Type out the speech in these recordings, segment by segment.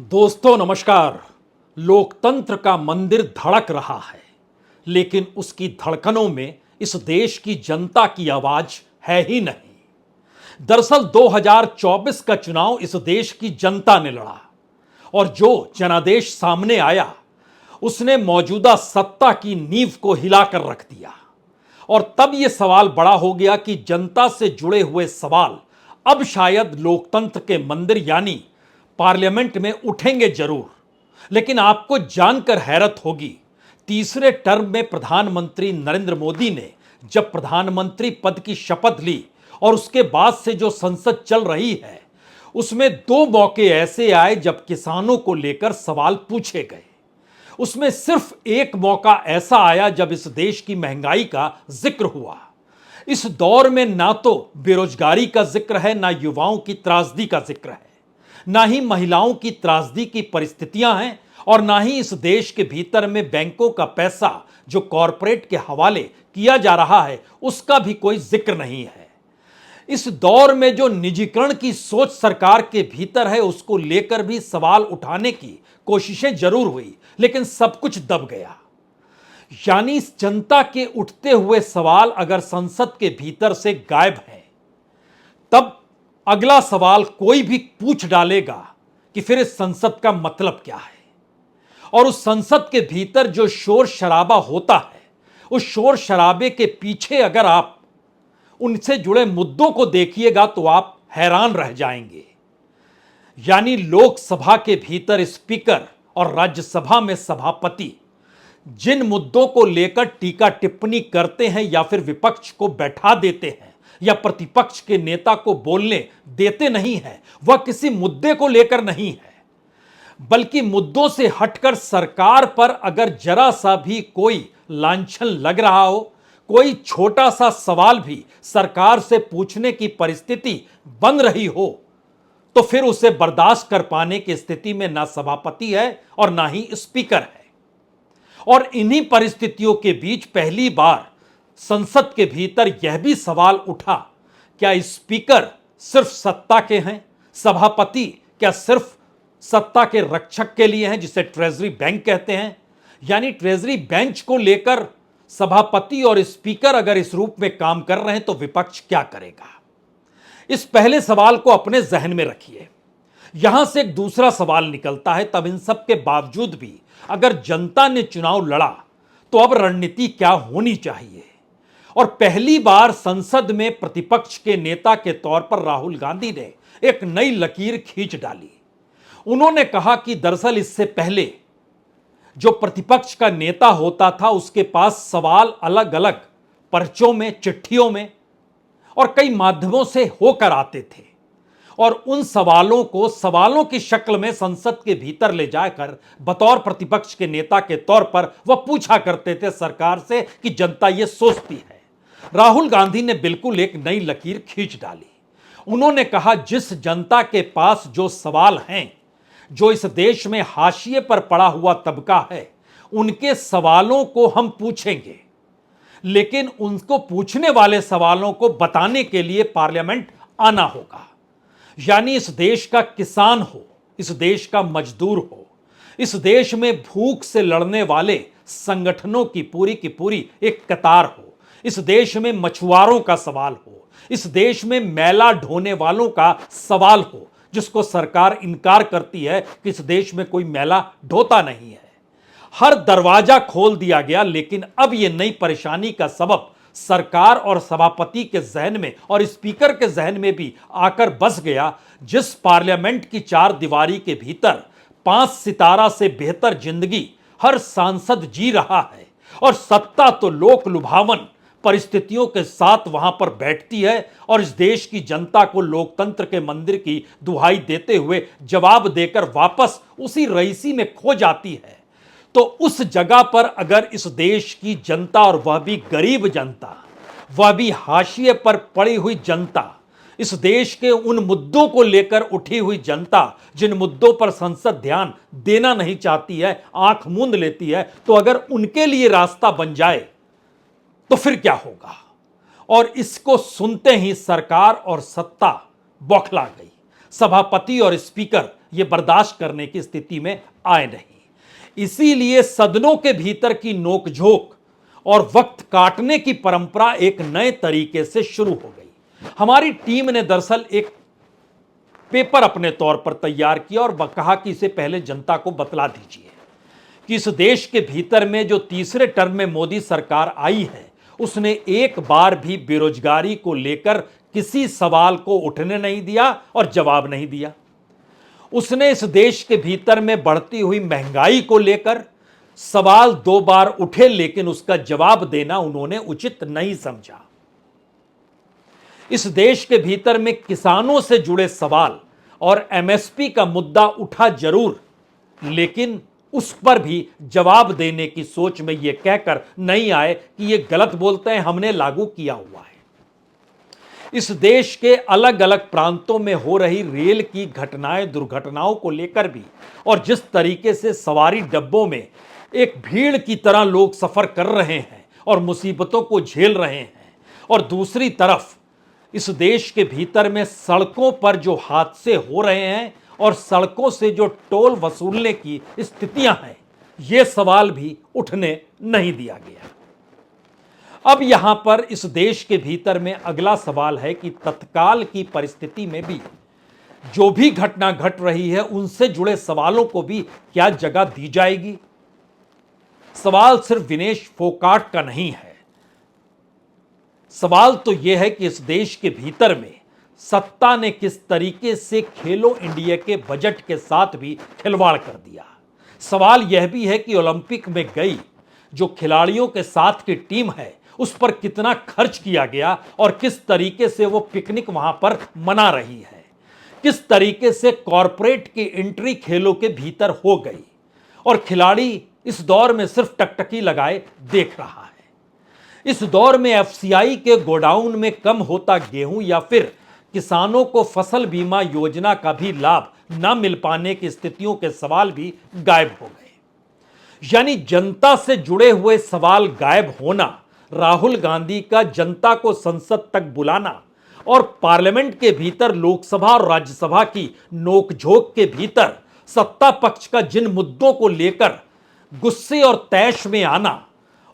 दोस्तों नमस्कार। लोकतंत्र का मंदिर धड़क रहा है, लेकिन उसकी धड़कनों में इस देश की जनता की आवाज है ही नहीं। दरअसल 2024 का चुनाव इस देश की जनता ने लड़ा और जो जनादेश सामने आया उसने मौजूदा सत्ता की नींव को हिलाकर रख दिया। और तब यह सवाल बड़ा हो गया कि जनता से जुड़े हुए सवाल अब शायद लोकतंत्र के मंदिर यानी पार्लियामेंट में उठेंगे जरूर, लेकिन आपको जानकर हैरत होगी, तीसरे टर्म में प्रधानमंत्री नरेंद्र मोदी ने जब प्रधानमंत्री पद की शपथ ली और उसके बाद से जो संसद चल रही है उसमें दो मौके ऐसे आए जब किसानों को लेकर सवाल पूछे गए। उसमें सिर्फ एक मौका ऐसा आया जब इस देश की महंगाई का जिक्र हुआ। इस दौर में ना तो बेरोजगारी का जिक्र है, ना युवाओं की त्रासदी का जिक्र है, ना ही महिलाओं की त्रासदी की परिस्थितियां हैं और ना ही इस देश के भीतर में बैंकों का पैसा जो कॉरपोरेट के हवाले किया जा रहा है उसका भी कोई जिक्र नहीं है। इस दौर में जो निजीकरण की सोच सरकार के भीतर है उसको लेकर भी सवाल उठाने की कोशिशें जरूर हुई, लेकिन सब कुछ दब गया। यानी इस जनता के उठते हुए सवाल अगर संसद के भीतर से गायब हैं, तब अगला सवाल कोई भी पूछ डालेगा कि फिर इस संसद का मतलब क्या है। और उस संसद के भीतर जो शोर शराबा होता है, उस शोर शराबे के पीछे अगर आप उनसे जुड़े मुद्दों को देखिएगा तो आप हैरान रह जाएंगे। यानी लोकसभा के भीतर स्पीकर और राज्यसभा में सभापति जिन मुद्दों को लेकर टीका टिप्पणी करते हैं या फिर विपक्ष को बैठा देते हैं या प्रतिपक्ष के नेता को बोलने देते नहीं है, वह किसी मुद्दे को लेकर नहीं है, बल्कि मुद्दों से हटकर सरकार पर अगर जरा सा भी कोई लांछन लग रहा हो, कोई छोटा सा सवाल भी सरकार से पूछने की परिस्थिति बन रही हो, तो फिर उसे बर्दाश्त कर पाने की स्थिति में ना सभापति है और ना ही स्पीकर है। और इन्हीं परिस्थितियों के बीच पहली बार संसद के भीतर यह भी सवाल उठा, क्या स्पीकर सिर्फ सत्ता के हैं, सभापति क्या सिर्फ सत्ता के रक्षक के लिए हैं, जिसे ट्रेजरी बैंक कहते हैं। यानी ट्रेजरी बेंच को लेकर सभापति और स्पीकर अगर इस रूप में काम कर रहे हैं तो विपक्ष क्या करेगा। इस पहले सवाल को अपने जहन में रखिए। यहां से एक दूसरा सवाल निकलता है, तब इन सब के बावजूद भी अगर जनता ने चुनाव लड़ा तो अब रणनीति क्या होनी चाहिए। और पहली बार संसद में प्रतिपक्ष के नेता के तौर पर राहुल गांधी ने एक नई लकीर खींच डाली। उन्होंने कहा कि दरअसल इससे पहले जो प्रतिपक्ष का नेता होता था उसके पास सवाल अलग अलग पर्चों में, चिट्ठियों में और कई माध्यमों से होकर आते थे और उन सवालों को सवालों की शक्ल में संसद के भीतर ले जाकर बतौर प्रतिपक्ष के नेता के तौर पर वह पूछा करते थे सरकार से कि जनता यह सोचती है। राहुल गांधी ने बिल्कुल एक नई लकीर खींच डाली। उन्होंने कहा, जिस जनता के पास जो सवाल हैं, जो इस देश में हाशिए पर पड़ा हुआ तबका है, उनके सवालों को हम पूछेंगे, लेकिन उनको पूछने वाले सवालों को बताने के लिए पार्लियामेंट आना होगा। यानी इस देश का किसान हो, इस देश का मजदूर हो, इस देश में भूख से लड़ने वाले संगठनों की पूरी एक कतार हो, इस देश में मछुआरों का सवाल हो, इस देश में मैला ढोने वालों का सवाल हो, जिसको सरकार इनकार करती है कि इस देश में कोई मैला ढोता नहीं है। हर दरवाजा खोल दिया गया, लेकिन अब यह नई परेशानी का सबब सरकार और सभापति के जहन में और स्पीकर के जहन में भी आकर बस गया। जिस पार्लियामेंट की चार दीवारी के भीतर 5 सितारा से बेहतर जिंदगी हर सांसद जी रहा है और सत्ता तो लोक लुभावन परिस्थितियों के साथ वहां पर बैठती है और इस देश की जनता को लोकतंत्र के मंदिर की दुहाई देते हुए जवाब देकर वापस उसी रईसी में खो जाती है, तो उस जगह पर अगर इस देश की जनता, और वह भी गरीब जनता, वह भी हाशिए पर पड़ी हुई जनता, इस देश के उन मुद्दों को लेकर उठी हुई जनता जिन मुद्दों पर संसद ध्यान देना नहीं चाहती है, आंख मूंद लेती है, तो अगर उनके लिए रास्ता बन जाए तो फिर क्या होगा। और इसको सुनते ही सरकार और सत्ता बौखला गई। सभापति और स्पीकर ये बर्दाश्त करने की स्थिति में आए नहीं। इसीलिए सदनों के भीतर की नोकझोंक और वक्त काटने की परंपरा एक नए तरीके से शुरू हो गई। हमारी टीम ने दरअसल एक पेपर अपने तौर पर तैयार किया और कहा कि इसे पहले जनता को बतला दीजिए कि इस देश के भीतर में जो तीसरे टर्म में मोदी सरकार आई है, उसने एक बार भी बेरोजगारी को लेकर किसी सवाल को उठने नहीं दिया और जवाब नहीं दिया। उसने इस देश के भीतर में बढ़ती हुई महंगाई को लेकर सवाल 2 बार उठे, लेकिन उसका जवाब देना उन्होंने उचित नहीं समझा। इस देश के भीतर में किसानों से जुड़े सवाल और एमएसपी का मुद्दा उठा जरूर, लेकिन उस पर भी जवाब देने की सोच में यह कहकर नहीं आए कि ये गलत बोलते हैं, हमने लागू किया हुआ है। इस देश के अलग अलग प्रांतों में हो रही रेल की घटनाएं, दुर्घटनाओं को लेकर भी, और जिस तरीके से सवारी डब्बों में एक भीड़ की तरह लोग सफर कर रहे हैं और मुसीबतों को झेल रहे हैं, और दूसरी तरफ इस देश के भीतर में सड़कों पर जो हादसे हो रहे हैं और सड़कों से जो टोल वसूलने की स्थितियां हैं, ये सवाल भी उठने नहीं दिया गया। अब यहां पर इस देश के भीतर में अगला सवाल है कि तत्काल की परिस्थिति में भी जो भी घटना घट रही है, उनसे जुड़े सवालों को भी क्या जगह दी जाएगी। सवाल सिर्फ विनेश फोगाट का नहीं है। सवाल तो यह है कि इस देश के भीतर में सत्ता ने किस तरीके से खेलो इंडिया के बजट के साथ भी खिलवाड़ कर दिया। सवाल यह भी है कि ओलंपिक में गई जो खिलाड़ियों के साथ की टीम है, उस पर कितना खर्च किया गया और किस तरीके से वो पिकनिक वहां पर मना रही है। किस तरीके से कॉरपोरेट की एंट्री खेलों के भीतर हो गई और खिलाड़ी इस दौर में सिर्फ टकटकी लगाए देख रहा है। इस दौर में एफसीआई के गोडाउन में कम होता गेहूं या फिर किसानों को फसल बीमा योजना का भी लाभ न मिल पाने की स्थितियों के सवाल भी गायब हो गए। यानी जनता से जुड़े हुए सवाल गायब होना, राहुल गांधी का जनता को संसद तक बुलाना और पार्लियामेंट के भीतर लोकसभा और राज्यसभा की नोकझोंक के भीतर सत्ता पक्ष का जिन मुद्दों को लेकर गुस्से और तैश में आना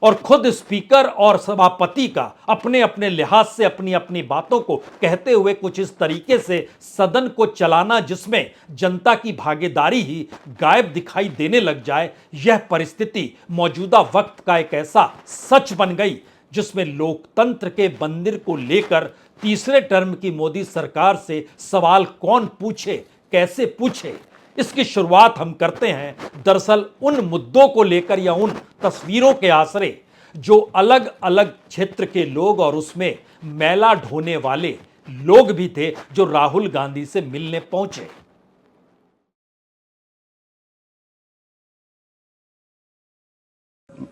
और खुद स्पीकर और सभापति का अपने अपने लिहाज से अपनी अपनी बातों को कहते हुए कुछ इस तरीके से सदन को चलाना जिसमें जनता की भागीदारी ही गायब दिखाई देने लग जाए, यह परिस्थिति मौजूदा वक्त का एक ऐसा सच बन गई जिसमें लोकतंत्र के मंदिर को लेकर तीसरे टर्म की मोदी सरकार से सवाल कौन पूछे, कैसे पूछे, इसकी शुरुआत हम करते हैं दरअसल उन मुद्दों को लेकर या उन तस्वीरों के आसरे जो अलग अलग क्षेत्र के लोग और उसमें मैला ढोने वाले लोग भी थे जो राहुल गांधी से मिलने पहुंचे।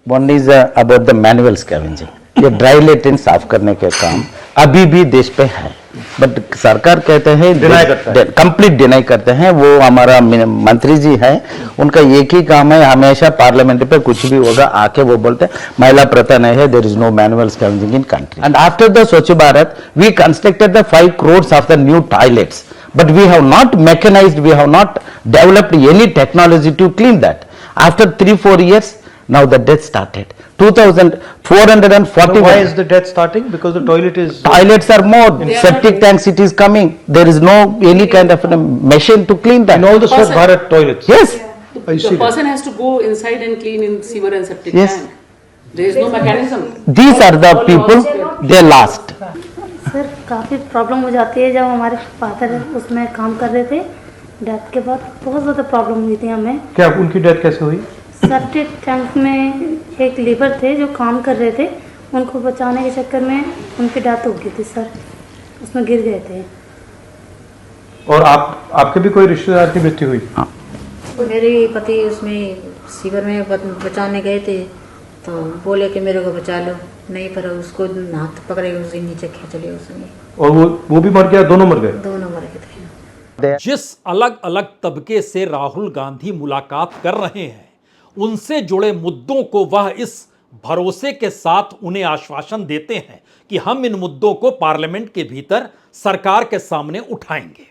One is about the manual scavenging. ये ड्राई लेटिन साफ करने के काम अभी भी देश पे है, बट सरकार कहते हैं कंप्लीट डिनाई करते हैं। वो हमारा मंत्री जी है, उनका एक ही काम है, हमेशा पार्लियामेंट पे कुछ भी होगा आके वो बोलते हैं महिला प्रथा नहीं है, there is no manual scavenging in country. And after the Swachh Bharat we constructed the 5 crores of the new toilets, but we have not mechanized, we have not developed any technology to clean that. After 3-4 years, now the death started. 2,440. So why is the death starting? Because the toilets are more, septic tanks it is coming. There is no any kind of a machine to clean that. in all the Swachh Bharat toilets. Yes. The person has to go inside and clean in sewer and septic Yes. tank. There is no mechanism. These are the people, they lost. Sir काफ़ी problem हो जाती है। जब हमारे father उसमें काम कर रहे थे, डेथ के बाद बहुत ज़्यादा प्रॉब्लम हुई थी हमें। क्या उनकी डेथ कैसे हुई? सेप्टिक टैंक में एक लेबर थे जो काम कर रहे थे, उनको बचाने के चक्कर में उनकी डेथ हो गई थी सर, उसमें गिर गए थे। और आपके भी कोई रिश्तेदार की मृत्यु हुई? मेरे पति उसमें सीवर में बचाने गए थे तो बोले कि मेरे को बचा लो, नहीं पर उसको हाथ पकड़े उसे नीचे खींच लिया उसने। और वो भी मर गया, दोनों मर गए? दोनों मर गए थे। जिस अलग अलग तबके से राहुल गांधी मुलाकात कर रहे हैं, उनसे जुड़े मुद्दों को वह इस भरोसे के साथ उन्हें आश्वासन देते हैं कि हम इन मुद्दों को पार्लियामेंट के भीतर सरकार के सामने उठाएंगे।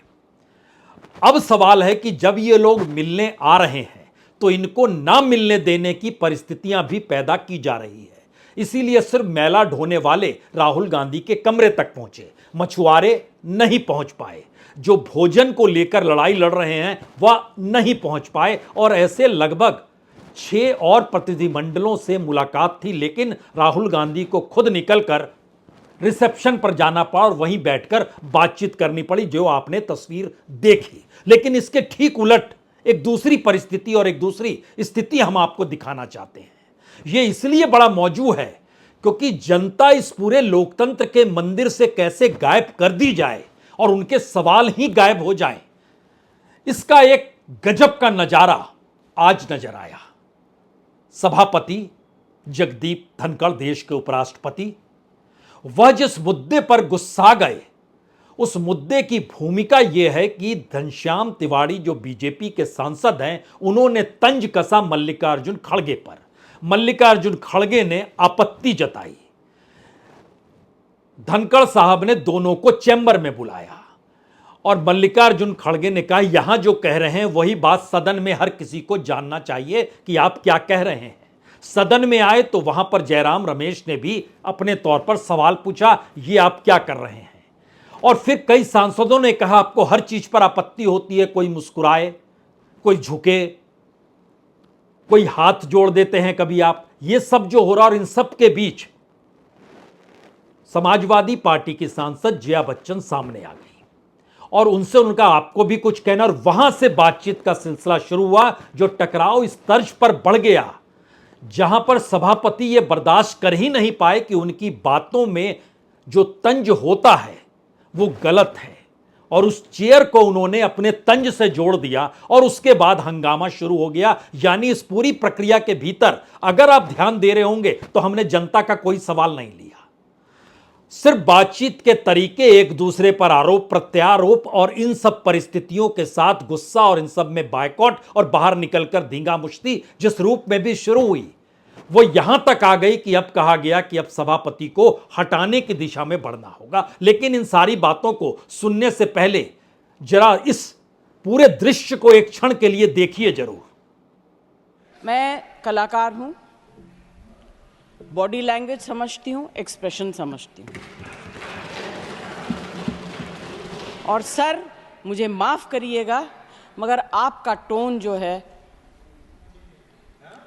अब सवाल है कि जब ये लोग मिलने आ रहे हैं तो इनको ना मिलने देने की परिस्थितियां भी पैदा की जा रही है। इसीलिए सिर्फ मैला ढोने वाले राहुल गांधी के कमरे तक पहुंचे, मछुआरे नहीं पहुंच पाए, जो भोजन को लेकर लड़ाई लड़ रहे हैं वह नहीं पहुंच पाए, और ऐसे लगभग 6 और प्रतिनिधिमंडलों से मुलाकात थी, लेकिन राहुल गांधी को खुद निकलकर रिसेप्शन पर जाना पड़ा और वहीं बैठकर बातचीत करनी पड़ी, जो आपने तस्वीर देखी। लेकिन इसके ठीक उलट एक दूसरी परिस्थिति और एक दूसरी स्थिति हम आपको दिखाना चाहते हैं। यह इसलिए बड़ा मौजू है क्योंकि जनता इस पूरे लोकतंत्र के मंदिर से कैसे गायब कर दी जाए और उनके सवाल ही गायब हो जाएं, इसका एक गजब का नजारा आज नजर आया। सभापति जगदीप धनखड़, देश के उपराष्ट्रपति, वह जिस मुद्दे पर गुस्सा गए, उस मुद्दे की भूमिका यह है कि घनश्याम तिवारी जो बीजेपी के सांसद हैं, उन्होंने तंज कसा मल्लिकार्जुन खड़गे पर। मल्लिकार्जुन खड़गे ने आपत्ति जताई। धनखड़ साहब ने दोनों को चैम्बर में बुलाया और मल्लिकार्जुन खड़गे ने कहा, यहां जो कह रहे हैं वही बात सदन में हर किसी को जानना चाहिए कि आप क्या कह रहे हैं। सदन में आए तो वहां पर जयराम रमेश ने भी अपने तौर पर सवाल पूछा, ये आप क्या कर रहे हैं। और फिर कई सांसदों ने कहा, आपको हर चीज पर आपत्ति होती है, कोई मुस्कुराए, कोई झुके, कोई हाथ जोड़ देते हैं कभी आप, ये सब जो हो रहा। और इन सब के बीच समाजवादी पार्टी की सांसद जया बच्चन सामने आ गई और उनसे उनका आपको भी कुछ कहना, और वहां से बातचीत का सिलसिला शुरू हुआ, जो टकराव इस तर्ज पर बढ़ गया जहां पर सभापति ये बर्दाश्त कर ही नहीं पाए कि उनकी बातों में जो तंज होता है वो गलत है, और उस चेयर को उन्होंने अपने तंज से जोड़ दिया और उसके बाद हंगामा शुरू हो गया। यानी इस पूरी प्रक्रिया के भीतर अगर आप ध्यान दे रहे होंगे तो हमने जनता का कोई सवाल नहीं लिया, सिर्फ बातचीत के तरीके, एक दूसरे पर आरोप प्रत्यारोप और इन सब परिस्थितियों के साथ गुस्सा और इन सब में बायकॉट और बाहर निकलकर धींगा मुश्ती जिस रूप में भी शुरू हुई, वो यहां तक आ गई कि अब कहा गया कि अब सभापति को हटाने की दिशा में बढ़ना होगा। लेकिन इन सारी बातों को सुनने से पहले जरा इस पूरे दृश्य को एक क्षण के लिए देखिए जरूर। मैं कलाकार हूं, बॉडी लैंग्वेज समझती हूं, एक्सप्रेशन समझती हूं, और सर मुझे माफ करिएगा मगर आपका टोन जो है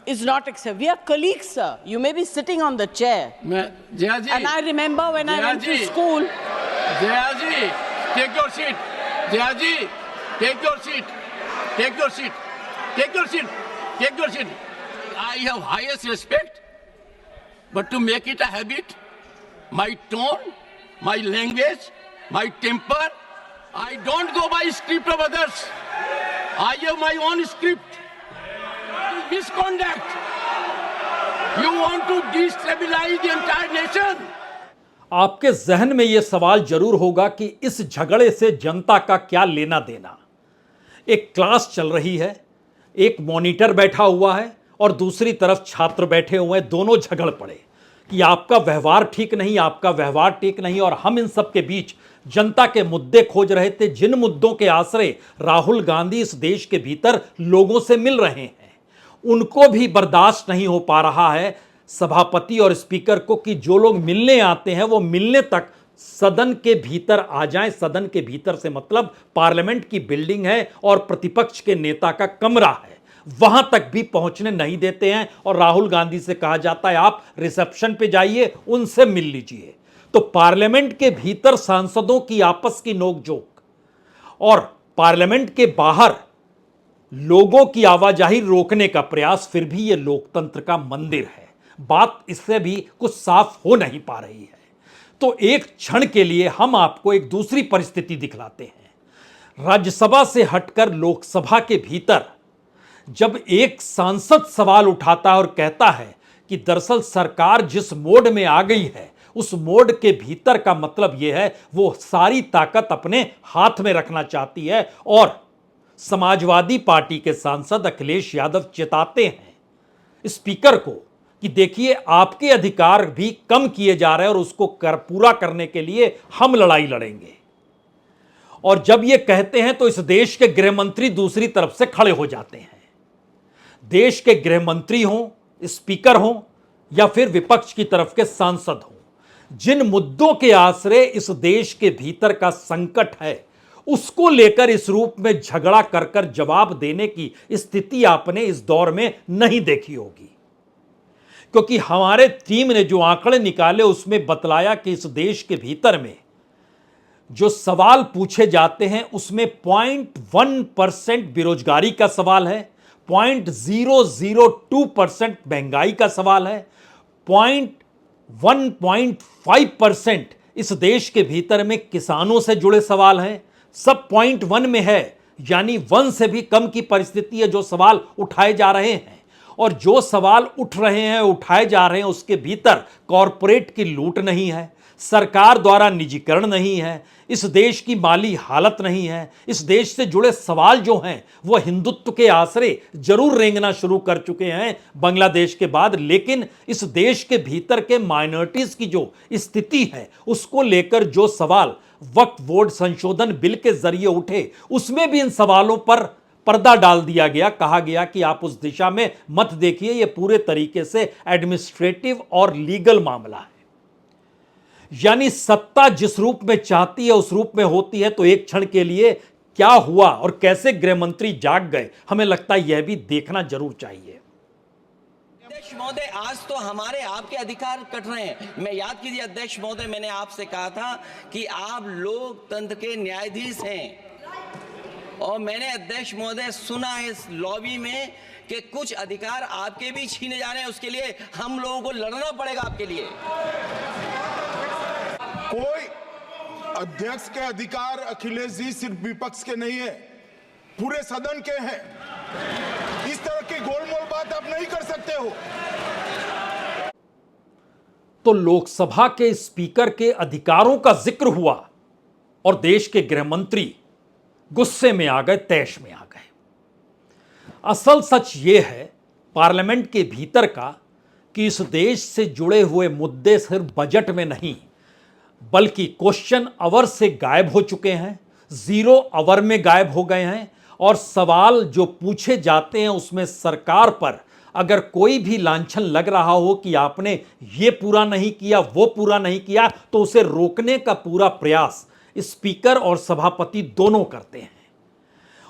is not acceptable. We are colleagues, sir. You may be sitting on the chair. Jaya ji. And I remember when I went to school. Jaya ji, take your seat. Jaya ji, take your seat. Take your seat. Take your seat. Take your seat. I have highest respect, but to make it a habit, my tone, my language, my temper, I don't go by script of others. I have my own script. Misconduct. You want to destabilize the entire nation. आपके जहन में यह सवाल जरूर होगा कि इस झगड़े से जनता का क्या लेना देना। एक क्लास चल रही है, एक मॉनिटर बैठा हुआ है और दूसरी तरफ छात्र बैठे हुए हैं, दोनों झगड़ पड़े कि आपका व्यवहार ठीक नहीं, आपका व्यवहार ठीक नहीं। और हम इन सब के बीच जनता के मुद्दे खोज रहे थे, जिन मुद्दों के आश्रय राहुल गांधी इस देश के भीतर लोगों से मिल रहे हैं, उनको भी बर्दाश्त नहीं हो पा रहा है सभापति और स्पीकर को कि जो लोग मिलने आते हैं वो मिलने तक सदन के भीतर आ जाएं। सदन के भीतर से मतलब पार्लियामेंट की बिल्डिंग है और प्रतिपक्ष के नेता का कमरा है, वहां तक भी पहुंचने नहीं देते हैं। और राहुल गांधी से कहा जाता है आप रिसेप्शन पे जाइए, उनसे मिल लीजिए। तो पार्लियामेंट के भीतर सांसदों की आपस की नोकझोंक और पार्लियामेंट के बाहर लोगों की आवाजाही रोकने का प्रयास, फिर भी यह लोकतंत्र का मंदिर है। बात इससे भी कुछ साफ हो नहीं पा रही है। तो एक क्षण के लिए हम आपको एक दूसरी परिस्थिति दिखलाते हैं। राज्यसभा से हटकर लोकसभा के भीतर जब एक सांसद सवाल उठाता है और कहता है कि दरअसल सरकार जिस मोड में आ गई है उस मोड के भीतर का मतलब यह है वो सारी ताकत अपने हाथ में रखना चाहती है। और समाजवादी पार्टी के सांसद अखिलेश यादव चेताते हैं स्पीकर को कि देखिए आपके अधिकार भी कम किए जा रहे हैं और उसको पूरा करने के लिए हम लड़ाई लड़ेंगे। और जब ये कहते हैं तो इस देश के गृह मंत्री दूसरी तरफ से खड़े हो जाते हैं। देश के गृह मंत्री हों, स्पीकर हों या फिर विपक्ष की तरफ के सांसद हों, जिन मुद्दों के आश्रय इस देश के भीतर का संकट है उसको लेकर इस रूप में झगड़ा कर कर जवाब देने की स्थिति आपने इस दौर में नहीं देखी होगी। क्योंकि हमारे टीम ने जो आंकड़े निकाले उसमें बतलाया कि इस देश के भीतर में जो सवाल पूछे जाते हैं उसमें 0.1% बेरोजगारी का सवाल है, 0.002% महंगाई का सवाल है, 1.5% इस देश के भीतर में किसानों से जुड़े सवाल हैं, सब 0.1 में है, यानी 1 से भी कम की परिस्थिति है जो सवाल उठाए जा रहे हैं। और जो सवाल उठ रहे हैं, उठाए जा रहे हैं, उसके भीतर कॉरपोरेट की लूट नहीं है, सरकार द्वारा निजीकरण नहीं है, इस देश की माली हालत नहीं है, इस देश से जुड़े सवाल जो हैं वो हिंदुत्व के आसरे जरूर रेंगना शुरू कर चुके हैं बांग्लादेश के बाद, लेकिन इस देश के भीतर के माइनॉरिटीज की जो स्थिति है उसको लेकर जो सवाल वक्फ बोर्ड संशोधन बिल के जरिए उठे उसमें भी इन सवालों पर पर्दा डाल दिया गया। कहा गया कि आप उस दिशा में मत देखिए, यह पूरे तरीके से एडमिनिस्ट्रेटिव और लीगल मामला है। यानी सत्ता जिस रूप में चाहती है उस रूप में होती है। तो एक क्षण के लिए क्या हुआ और कैसे गृह मंत्री जाग गए, हमें लगता है यह भी देखना जरूर चाहिए। अध्यक्ष महोदय, आज तो हमारे आपके अधिकार कट रहे हैं। मैं याद कीजिए अध्यक्ष महोदय, मैंने आपसे कहा था कि आप लोकतंत्र के न्यायाधीश हैं, और मैंने अध्यक्ष महोदय सुना है इस लॉबी में कि कुछ अधिकार आपके भी छीने जा रहे हैं। उसके लिए हम लोगों को लड़ना पड़ेगा आपके लिए। कोई अध्यक्ष के अधिकार अखिलेश जी सिर्फ विपक्ष के नहीं है, पूरे सदन के हैं। इस तरह की गोलमोल बात आप नहीं कर सकते हो। तो लोकसभा के स्पीकर के अधिकारों का जिक्र हुआ और देश के गृह मंत्री गुस्से में आ गए, तैश में आ गए। असल सच यह है पार्लियामेंट के भीतर का कि इस देश से जुड़े हुए मुद्दे सिर्फ बजट में नहीं बल्कि क्वेश्चन आवर से गायब हो चुके हैं, 0 आवर में गायब हो गए हैं। और सवाल जो पूछे जाते हैं उसमें सरकार पर अगर कोई भी लांछन लग रहा हो कि आपने ये पूरा नहीं किया, वो पूरा नहीं किया, तो उसे रोकने का पूरा प्रयास स्पीकर और सभापति दोनों करते हैं।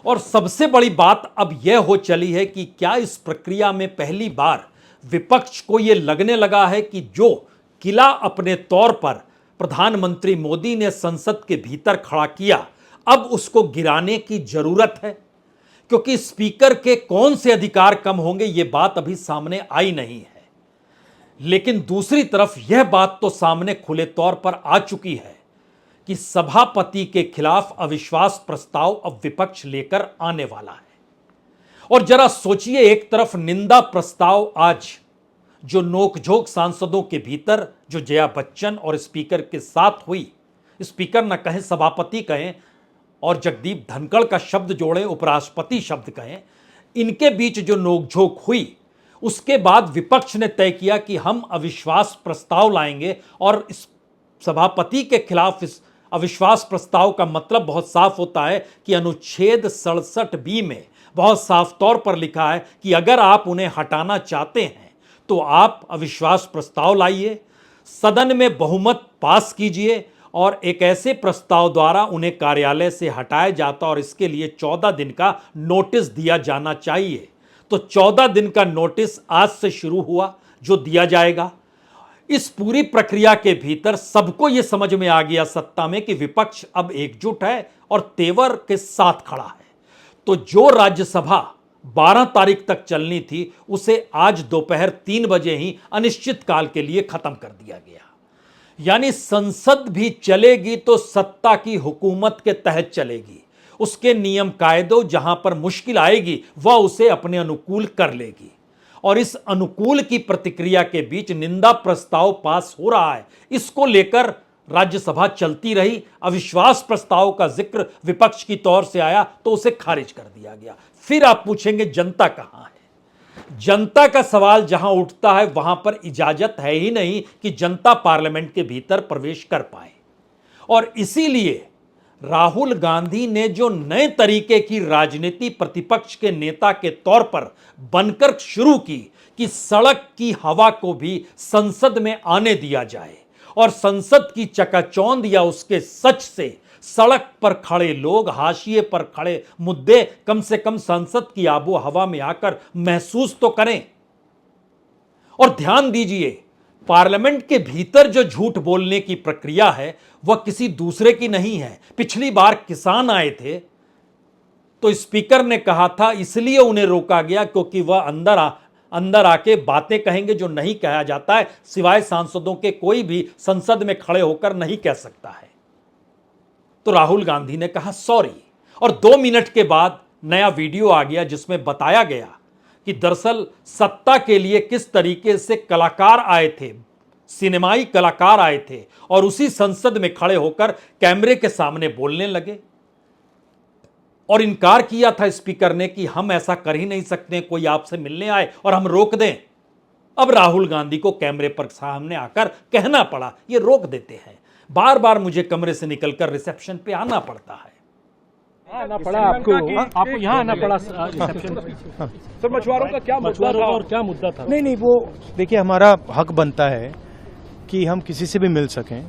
और सबसे बड़ी बात अब यह हो चली है कि क्या इस प्रक्रिया में पहली बार विपक्ष को यह लगने लगा है कि जो किला अपने तौर पर प्रधानमंत्री मोदी ने संसद के भीतर खड़ा किया अब उसको गिराने की जरूरत है। क्योंकि स्पीकर के कौन से अधिकार कम होंगे यह बात अभी सामने आई नहीं है, लेकिन दूसरी तरफ यह बात तो सामने खुले तौर पर आ चुकी है कि सभापति के खिलाफ अविश्वास प्रस्ताव अब विपक्ष लेकर आने वाला है। और जरा सोचिए, एक तरफ निंदा प्रस्ताव आज जो नोकझोंक सांसदों के भीतर जो जया बच्चन और स्पीकर के साथ हुई, स्पीकर न कहें सभापति कहें और जगदीप धनखड़ का शब्द जोड़ें, उपराष्ट्रपति शब्द कहें, इनके बीच जो नोकझोंक हुई उसके बाद विपक्ष ने तय किया कि हम अविश्वास प्रस्ताव लाएंगे। और इस सभापति के खिलाफ इस अविश्वास प्रस्ताव का मतलब बहुत साफ होता है कि अनुच्छेद 67B में बहुत साफ तौर पर लिखा है कि अगर आप उन्हें हटाना चाहते हैं तो आप अविश्वास प्रस्ताव लाइए, सदन में बहुमत पास कीजिए और एक ऐसे प्रस्ताव द्वारा उन्हें कार्यालय से हटाया जाता और इसके लिए 14 दिन का नोटिस दिया जाना चाहिए। तो 14 दिन का नोटिस आज से शुरू हुआ जो दिया जाएगा। इस पूरी प्रक्रिया के भीतर सबको यह समझ में आ गया सत्ता में कि विपक्ष अब एकजुट है और तेवर के साथ खड़ा है। तो जो राज्यसभा 12 तारीख तक चलनी थी उसे आज दोपहर 3 बजे ही अनिश्चित काल के लिए खत्म कर दिया गया। यानी संसद भी चलेगी तो सत्ता की हुकूमत के तहत चलेगी, उसके नियम कायदों जहां पर मुश्किल आएगी वह उसे अपने अनुकूल कर लेगी। और इस अनुकूल की प्रतिक्रिया के बीच निंदा प्रस्ताव पास हो रहा है, इसको लेकर राज्यसभा चलती रही। अविश्वास प्रस्ताव का जिक्र विपक्ष की तौर से आया तो उसे खारिज कर दिया गया। फिर आप पूछेंगे जनता कहां है? जनता का सवाल जहां उठता है वहां पर इजाजत है ही नहीं कि जनता पार्लियामेंट के भीतर प्रवेश कर पाए। और इसीलिए राहुल गांधी ने जो नए तरीके की राजनीति प्रतिपक्ष के नेता के तौर पर बनकर शुरू की कि सड़क की हवा को भी संसद में आने दिया जाए और संसद की चकाचौंध या उसके सच से सड़क पर खड़े लोग, हाशिए पर खड़े मुद्दे कम से कम संसद की आबो हवा में आकर महसूस तो करें। और ध्यान दीजिए, पार्लियामेंट के भीतर जो झूठ बोलने की प्रक्रिया है वह किसी दूसरे की नहीं है। पिछली बार किसान आए थे तो स्पीकर ने कहा था इसलिए उन्हें रोका गया क्योंकि वह अंदर आके बातें कहेंगे जो नहीं कहा जाता है, सिवाय सांसदों के कोई भी संसद में खड़े होकर नहीं कह सकता है। तो राहुल गांधी ने कहा सॉरी, और 2 मिनट के बाद नया वीडियो आ गया जिसमें बताया गया कि दरअसल सत्ता के लिए किस तरीके से कलाकार आए थे, सिनेमाई कलाकार आए थे और उसी संसद में खड़े होकर कैमरे के सामने बोलने लगे और इनकार किया था स्पीकर ने कि हम ऐसा कर ही नहीं सकते, कोई आपसे मिलने आए और हम रोक दें। अब राहुल गांधी को कैमरे पर सामने आकर कहना पड़ा, ये रोक देते हैं। बार बार मुझे कमरे से निकलकर रिसेप्शन पे आना पड़ता है। आना पड़ा आपको यहाँ आना पड़ा रिसेप्शन। सर मछुआरों का क्या मुद्दा था और क्या मुद्दा था? नहीं, वो देखिए हमारा हक बनता है कि हम किसी से भी मिल सकें,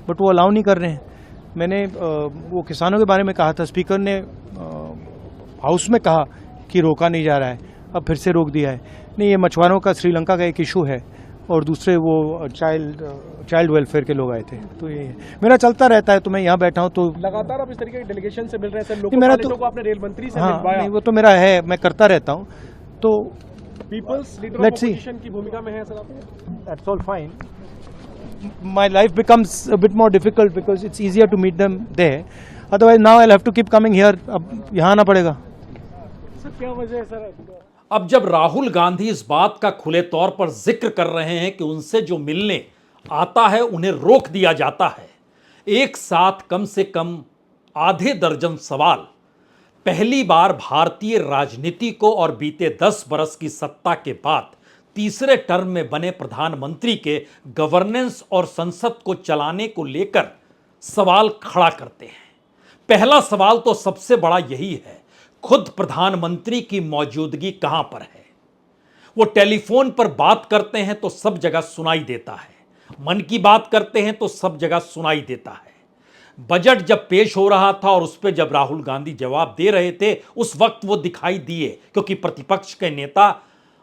बट वो अलाउ नहीं कर रहे हैं। मैंने वो किसानों के बारे में कहा था, स्पीकर ने हाउस में कहा कि रोका नहीं जा रहा है, अब फिर से रोक दिया है। नहीं, ये मछुआरों का श्रीलंका का एक इशू है और दूसरे वो चाइल्ड वेलफेयर के लोग आए थे, तो ये मेरा चलता रहता है। तो मैं यहाँ बैठा हूँ तो लगातार आप इस तरीके के डेलीगेशन से मिल रहे हैं लोगों, मेरा तो आपने रेल मंत्री से मिलवाया। नहीं, वो तो मेरा है, मैं करता रहता हूँ। तो पीपल्स लीडर ऑफ अपोजिशन की भूमिका में है सर आप? That's all fine. My life becomes a bit more difficult because it's easier to meet them there. Otherwise now I'll have to keep coming here. अब यहाँ आना पड़ेगा। सर क्या वजह है सर? अब जब राहुल गांधी इस बात का खुले तौर पर जिक्र कर रहे हैं कि उनसे जो मिलने आता है उन्हें रोक दिया जाता है, एक साथ कम से कम आधे दर्जन सवाल पहली बार भारतीय राजनीति को और बीते 10 बरस की सत्ता के बाद तीसरे टर्म में बने प्रधानमंत्री के गवर्नेंस और संसद को चलाने को लेकर सवाल खड़ा करते हैं। पहला सवाल तो सबसे बड़ा यही है, खुद प्रधानमंत्री की मौजूदगी कहां पर है? वो टेलीफोन पर बात करते हैं तो सब जगह सुनाई देता है, मन की बात करते हैं तो सब जगह सुनाई देता है। बजट जब पेश हो रहा था और उस पर जब राहुल गांधी जवाब दे रहे थे उस वक्त वो दिखाई दिए, क्योंकि प्रतिपक्ष के नेता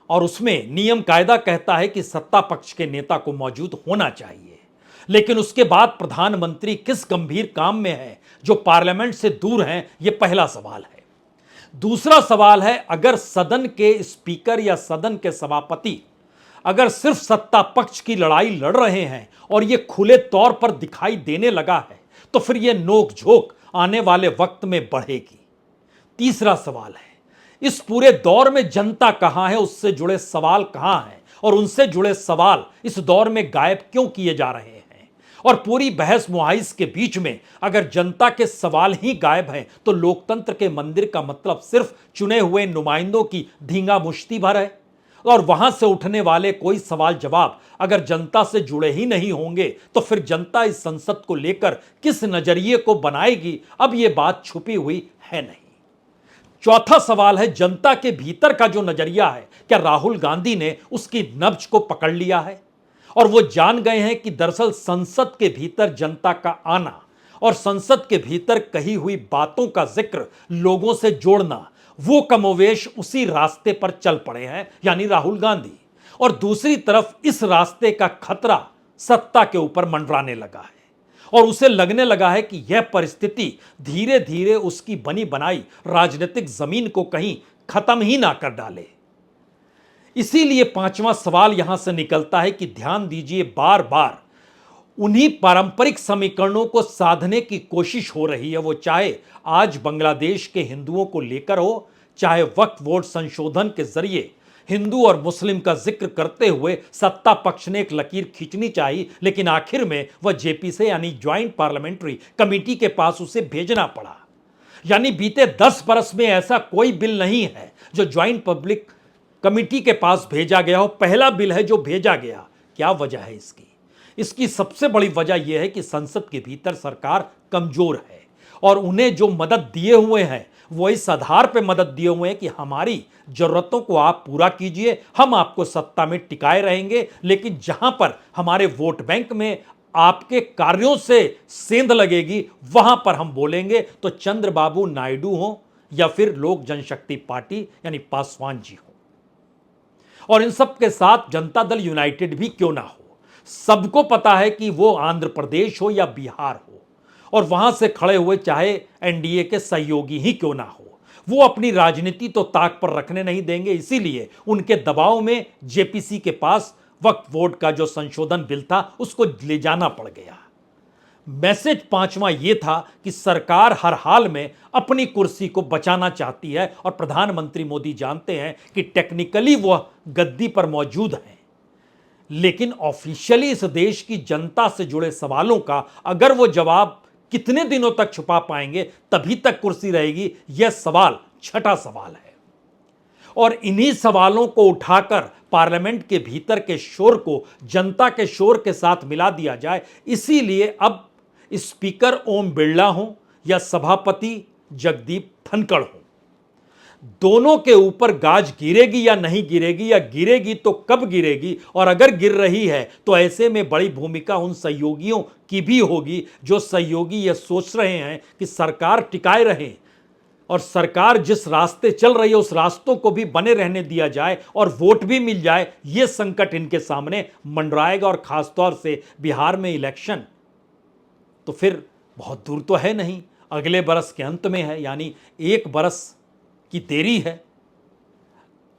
और उसमें नियम कायदा कहता है कि सत्ता पक्ष के नेता को मौजूद होना चाहिए। लेकिन उसके बाद प्रधानमंत्री किस गंभीर काम में है जो पार्लियामेंट से दूर हैं, यह पहला सवाल है। दूसरा सवाल है, अगर सदन के स्पीकर या सदन के सभापति अगर सिर्फ सत्ता पक्ष की लड़ाई लड़ रहे हैं और यह खुले तौर पर दिखाई देने लगा है तो फिर यह नोक-झोंक आने वाले वक्त में बढ़ेगी। तीसरा सवाल है, इस पूरे दौर में जनता कहां है, उससे जुड़े सवाल कहां हैं और उनसे जुड़े सवाल इस दौर में गायब क्यों किए जा रहे हैं? और पूरी बहस मुहाइस के बीच में अगर जनता के सवाल ही गायब हैं तो लोकतंत्र के मंदिर का मतलब सिर्फ चुने हुए नुमाइंदों की धींगा मुश्ती भर है। और वहां से उठने वाले कोई सवाल जवाब अगर जनता से जुड़े ही नहीं होंगे तो फिर जनता इस संसद को लेकर किस नजरिए को बनाएगी, अब यह बात छुपी हुई है नहीं। चौथा सवाल है, जनता के भीतर का जो नजरिया है, क्या राहुल गांधी ने उसकी नब्ज को पकड़ लिया है और वो जान गए हैं कि दरअसल संसद के भीतर जनता का आना और संसद के भीतर कही हुई बातों का जिक्र लोगों से जोड़ना, वो कमोवेश उसी रास्ते पर चल पड़े हैं, यानी राहुल गांधी। और दूसरी तरफ इस रास्ते का खतरा सत्ता के ऊपर मंडराने लगा है और उसे लगने लगा है कि यह परिस्थिति धीरे धीरे उसकी बनी बनाई राजनीतिक जमीन को कहीं खत्म ही ना कर डाले। इसीलिए पांचवा सवाल यहां से निकलता है कि ध्यान दीजिए, बार बार उन्हीं पारंपरिक समीकरणों को साधने की कोशिश हो रही है, वो चाहे आज बांग्लादेश के हिंदुओं को लेकर हो, चाहे वक्फ बोर्ड संशोधन के जरिए हिंदू और मुस्लिम का जिक्र करते हुए सत्ता पक्ष ने एक लकीर खींचनी चाहिए, लेकिन आखिर में वह जेपी से यानी ज्वाइंट पार्लियामेंट्री कमेटी के पास उसे भेजना पड़ा। यानी बीते 10 बरस में ऐसा कोई बिल नहीं है जो ज्वाइंट पब्लिक कमेटी के पास भेजा गया हो, पहला बिल है जो भेजा गया। क्या वजह है इसकी? इसकी सबसे बड़ी वजह यह है कि संसद के भीतर सरकार कमजोर है और उन्हें जो मदद दिए हुए हैं वो इस आधार पे मदद दिए हुए हैं कि हमारी जरूरतों को आप पूरा कीजिए, हम आपको सत्ता में टिकाए रहेंगे, लेकिन जहां पर हमारे वोट बैंक में आपके कार्यों से सेंध लगेगी वहां पर हम बोलेंगे। तो चंद्रबाबू नायडू हो या फिर लोक जनशक्ति पार्टी यानी पासवान जी हो, और इन सब के साथ जनता दल यूनाइटेड भी क्यों ना हो, सबको पता है कि वो आंध्र प्रदेश हो या बिहार हो, और वहां से खड़े हुए चाहे एनडीए के सहयोगी ही क्यों ना हो, वो अपनी राजनीति तो ताक पर रखने नहीं देंगे। इसीलिए उनके दबाव में जेपीसी के पास वक्फ बोर्ड का जो संशोधन बिल था उसको ले जाना पड़ गया। मैसेज पांचवा यह था कि सरकार हर हाल में अपनी कुर्सी को बचाना चाहती है, और प्रधानमंत्री मोदी जानते हैं कि टेक्निकली वह गद्दी पर मौजूद हैं, लेकिन ऑफिशियली इस देश की जनता से जुड़े सवालों का अगर वो जवाब कितने दिनों तक छुपा पाएंगे, तभी तक कुर्सी रहेगी, यह सवाल छठा सवाल है। और इन्हीं सवालों को उठाकर पार्लियामेंट के भीतर के शोर को जनता के शोर के साथ मिला दिया जाए। इसीलिए अब स्पीकर ओम बिरला हो या सभापति जगदीप धनखड़ हो, दोनों के ऊपर गाज गिरेगी या नहीं गिरेगी, या गिरेगी तो कब गिरेगी, और अगर गिर रही है तो ऐसे में बड़ी भूमिका उन सहयोगियों की भी होगी जो सहयोगी ये सोच रहे हैं कि सरकार टिकाए रहे, और सरकार जिस रास्ते चल रही है उस रास्तों को भी बने रहने दिया जाए और वोट भी मिल जाए। यह संकट इनके सामने मंडराएगा, और खासतौर से बिहार में इलेक्शन तो फिर बहुत दूर तो है नहीं, अगले बरस के अंत में है, यानी 1 बरस की देरी है।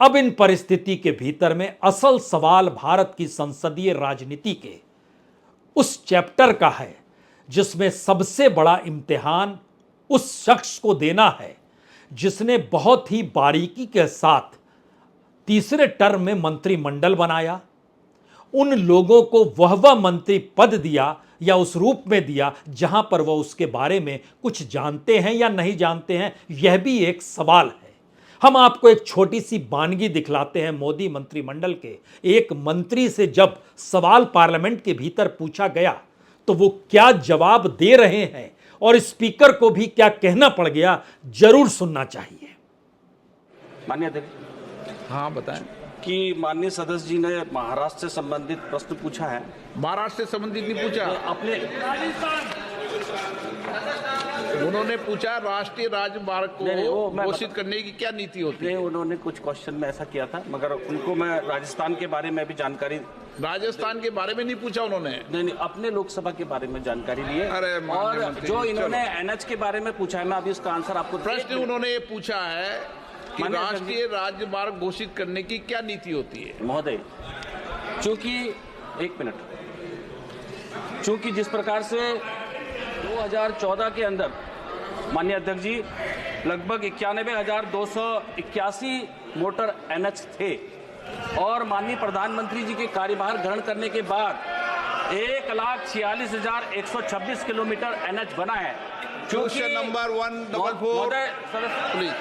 अब इन परिस्थिति के भीतर में असल सवाल भारत की संसदीय राजनीति के उस चैप्टर का है जिसमें सबसे बड़ा इम्तिहान उस शख्स को देना है जिसने बहुत ही बारीकी के साथ तीसरे टर्म में मंत्रिमंडल बनाया, उन लोगों को वह मंत्री पद दिया या उस रूप में दिया जहां पर वह उसके बारे में कुछ जानते हैं या नहीं जानते हैं, यह भी एक सवाल है। हम आपको एक छोटी सी वानगी दिखलाते हैं। मोदी मंत्रिमंडल के एक मंत्री से जब सवाल पार्लियामेंट के भीतर पूछा गया तो वो क्या जवाब दे रहे हैं और स्पीकर को भी क्या कहना पड़ गया, जरूर सुनना चाहिए। माननीय अध्यक्ष, हाँ बताएं। कि माननीय सदस्य जी ने महाराष्ट्र से संबंधित प्रश्न पूछा है। महाराष्ट्र से संबंधित नहीं पूछा, अपने उन्होंने पूछा राष्ट्रीय राजमार्ग को घोषित करने की क्या नीति होती है। उन्होंने कुछ क्वेश्चन में ऐसा किया था, मगर उनको मैं राजस्थान के बारे में भी जानकारी, राजस्थान के बारे में नहीं पूछा उन्होंने, नहीं अपने लोकसभा के बारे में जानकारी ली है। और जो इन्होंने एनएच के बारे में पूछा है, मैं अभी उसका आंसर आपको, प्रश्न उन्होंने ये पूछा है कि राष्ट्रीय राजमार्ग घोषित करने की क्या नीति होती है। महोदय, चूंकि एक मिनट, चूंकि जिस प्रकार से 2014 के अंदर माननीय अध्यक्ष जी लगभग 91,281 मोटर एनएच थे, और माननीय प्रधानमंत्री जी के कार्यभार ग्रहण करने के बाद 1,46,126 किलोमीटर एनएच बना है। क्वेश्चन नंबर 144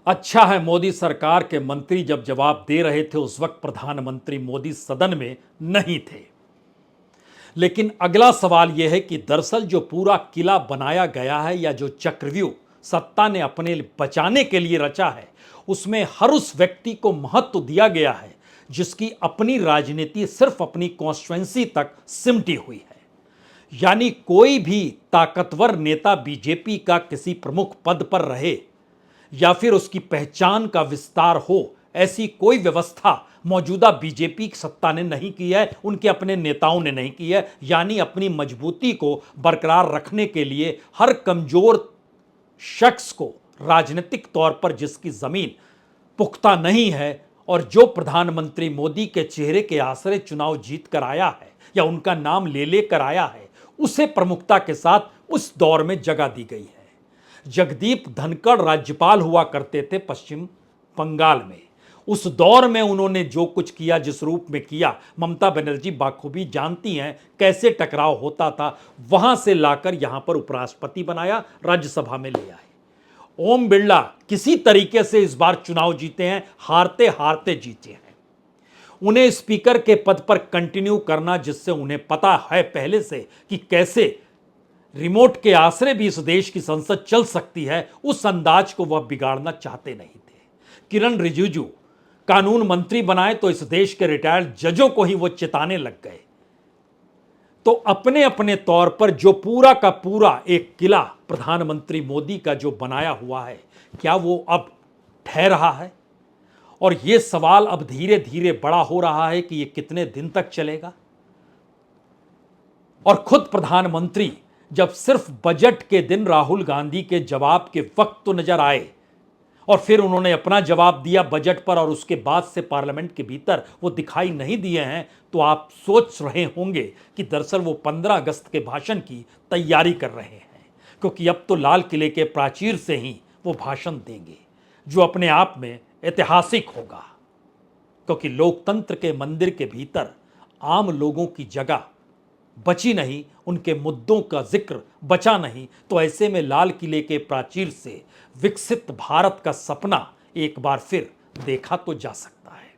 अच्छा है, मोदी सरकार के मंत्री जब जवाब दे रहे थे उस वक्त प्रधानमंत्री मोदी सदन में नहीं थे। लेकिन अगला सवाल यह है कि दरअसल जो पूरा किला बनाया गया है या जो चक्रव्यूह सत्ता ने अपने बचाने के लिए रचा है, उसमें हर उस व्यक्ति को महत्व दिया गया है जिसकी अपनी राजनीति सिर्फ अपनी कॉन्स्टिट्यूएंसी तक सिमटी हुई है। यानी कोई भी ताकतवर नेता बीजेपी का किसी प्रमुख पद पर रहे या फिर उसकी पहचान का विस्तार हो, ऐसी कोई व्यवस्था मौजूदा बीजेपी की सत्ता ने नहीं की है, उनके अपने नेताओं ने नहीं की है। यानी अपनी मजबूती को बरकरार रखने के लिए हर कमजोर शख्स को राजनीतिक तौर पर जिसकी जमीन पुख्ता नहीं है और जो प्रधानमंत्री मोदी के चेहरे के आसरे चुनाव जीत कर आया है या उनका नाम ले लेकर आया है, उसे प्रमुखता के साथ उस दौर में जगह दी गई है। जगदीप धनखड़ राज्यपाल हुआ करते थे पश्चिम बंगाल में। उस दौर में उन्होंने जो कुछ किया, जिस रूप में किया, ममता बनर्जी बाखूबी जानती हैं कैसे टकराव होता था। वहां से लाकर यहां पर उपराष्ट्रपति बनाया, राज्यसभा में ले आए। ओम बिरला किसी तरीके से इस बार चुनाव जीते हैं, हारते हारते जीते हैं। उन्हें स्पीकर के पद पर कंटिन्यू करना, जिससे उन्हें पता है पहले से कि कैसे रिमोट के आसरे भी इस देश की संसद चल सकती है, उस अंदाज को वह बिगाड़ना चाहते नहीं थे। किरण रिजिजू कानून मंत्री बनाए तो इस देश के रिटायर्ड जजों को ही वो चिताने लग गए। तो अपने अपने तौर पर जो पूरा का पूरा एक किला प्रधानमंत्री मोदी का जो बनाया हुआ है, क्या वो अब ढह रहा है? और यह सवाल अब धीरे धीरे बड़ा हो रहा है कि यह कितने दिन तक चलेगा। और खुद प्रधानमंत्री जब सिर्फ बजट के दिन राहुल गांधी के जवाब के वक्त तो नजर आए और फिर उन्होंने अपना जवाब दिया बजट पर और उसके बाद से पार्लियामेंट के भीतर वो दिखाई नहीं दिए हैं, तो आप सोच रहे होंगे कि दरअसल वो 15 अगस्त के भाषण की तैयारी कर रहे हैं, क्योंकि अब तो लाल किले के प्राचीर से ही वो भाषण देंगे, जो अपने आप में ऐतिहासिक होगा। क्योंकि लोकतंत्र के मंदिर के भीतर आम लोगों की जगह बची नहीं, उनके मुद्दों का जिक्र बचा नहीं, तो ऐसे में लाल किले के प्राचीर से विकसित भारत का सपना एक बार फिर देखा तो जा सकता है।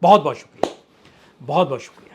बहुत बहुत शुक्रिया, बहुत बहुत शुक्रिया।